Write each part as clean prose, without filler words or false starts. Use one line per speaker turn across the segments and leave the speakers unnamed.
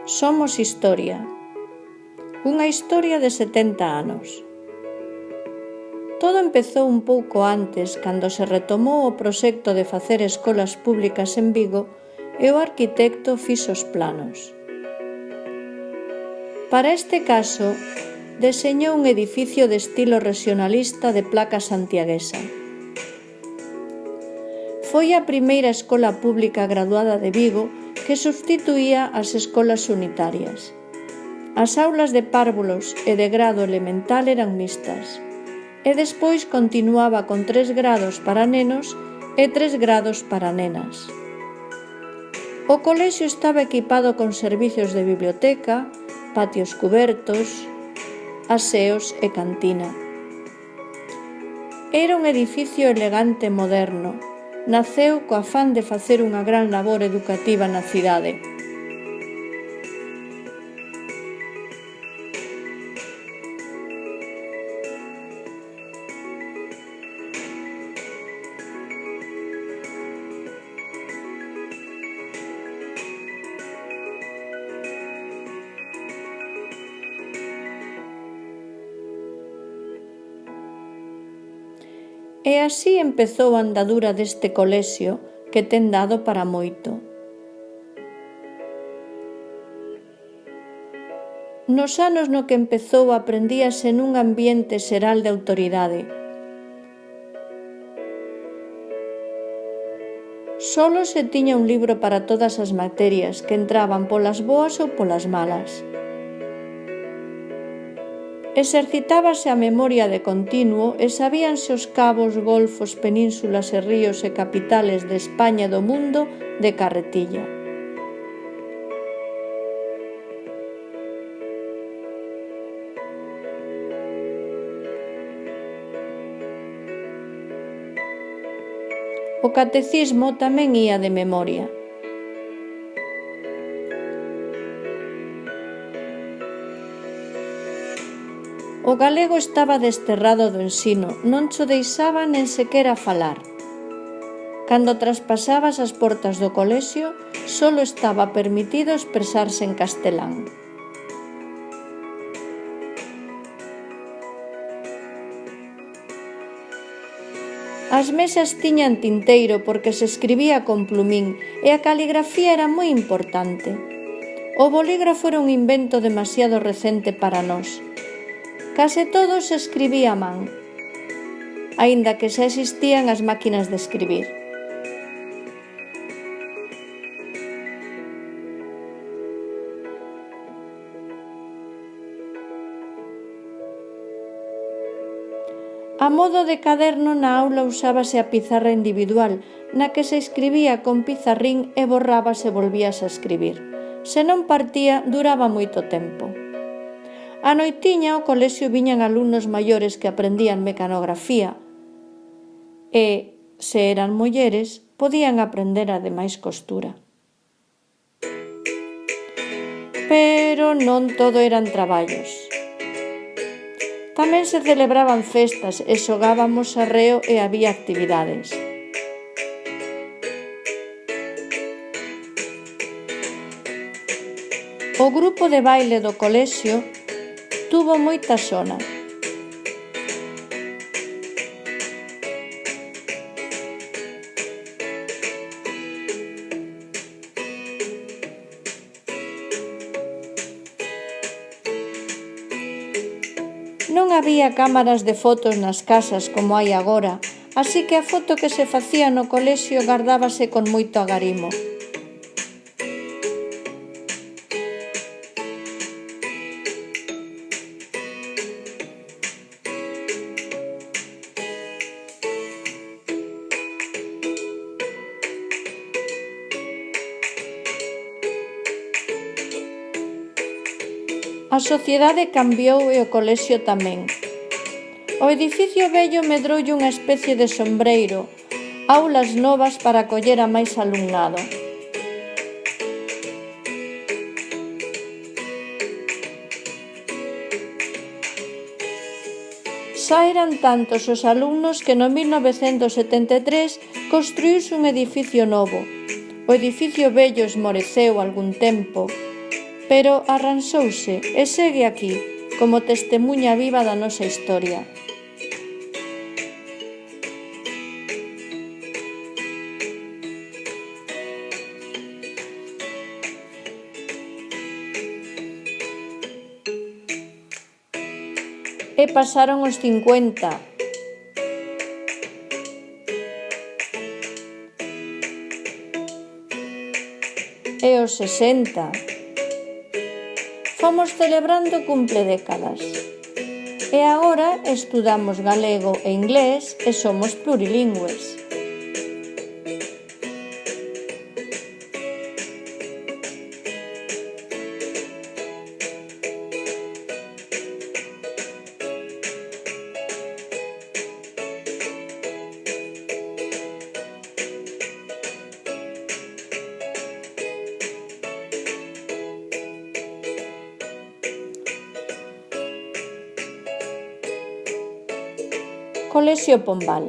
Somos Historia. Unha historia de 70 anos. Todo empezou un pouco antes, cando se retomou o proxecto de facer escolas públicas en Vigo e o arquitecto fixo os planos. Para este caso, deseñou un edificio de estilo regionalista de placa santiaguesa. Foi a primeira escola pública graduada de Vigo que substituía as escolas unitarias. As aulas de párvulos e de grado elemental eran mixtas, e despois continuaba con 3 grados para nenos e 3 grados para nenas. O colexio estaba equipado con servicios de biblioteca, patios cubertos, aseos e cantina. Era un edificio elegante e moderno. Naceu co afán de facer unha gran labor educativa na cidade. E así empezou a andadura deste colexio que ten dado para moito. Nos anos no que empezou aprendíase nun ambiente xeral de autoridade. Solo se tiña un libro para todas as materias que entraban polas boas ou polas malas. Exercitábase a memoria de continuo e sabíanse os cabos, golfos, penínsulas e ríos e capitales de España e do mundo de carretilla. O catecismo tamén ía de memoria. O galego estaba desterrado do ensino, non cho deixaba nen sequera falar. Cando traspasabas as portas do colexio, só estaba permitido expresarse en castelán. As mesas tiñan tinteiro porque se escribía con plumín e a caligrafía era moi importante. O bolígrafo era un invento demasiado recente para nós. Case todo se escribía a man, aínda que xa existían as máquinas de escribir. A modo de caderno na aula usábase a pizarra individual, na que se escribía con pizarrín e borraba se volvías a escribir. Se non partía, duraba moito tempo. A noitiña ao colexio viñan alumnos maiores que aprendían mecanografía e, se eran mulleres, podían aprender ademais costura. Pero non todo eran traballos. Tamén se celebraban festas e xogábamos arreo e había actividades. O grupo de baile do colexio tuvo moita sona. Non había cámaras de fotos nas casas como hai agora, así que a foto que se facía no colexio gardábase con moito agarimo. A sociedade cambiou e o colexio tamén. O edificio vello medroulle unha especie de sombreiro, aulas novas para acoller a máis alumnado. Xa eran tantos os alumnos que no 1973 construíuse un edificio novo. O edificio vello esmoreceu algún tempo, pero arranxouse e segue aquí como testemuña viva da nosa historia. E pasaron os 50. E os 60. Fomos celebrando cumpledécadas. E agora estudamos galego e inglés e somos plurilingües. Colexio Pombal.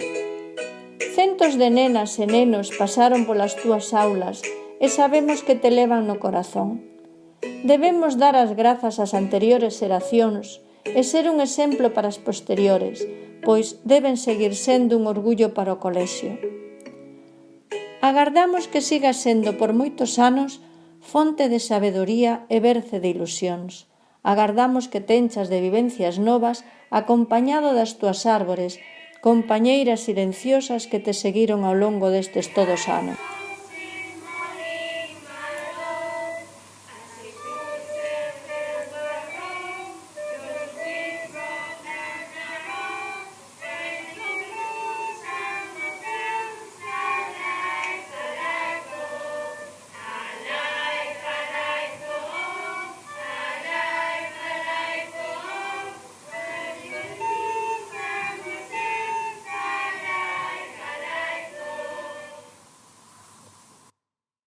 Centos de nenas e nenos pasaron polas túas aulas e sabemos que te levan no corazón. Debemos dar as grazas ás anteriores xeracións e ser un exemplo para as posteriores, pois deben seguir sendo un orgullo para o colexio. Agardamos que siga sendo por moitos anos fonte de sabedoría e berce de ilusións. Agardamos que tenchas de vivencias novas acompañado das túas árbores, compañeiras silenciosas que te seguiron ao longo destes todos anos.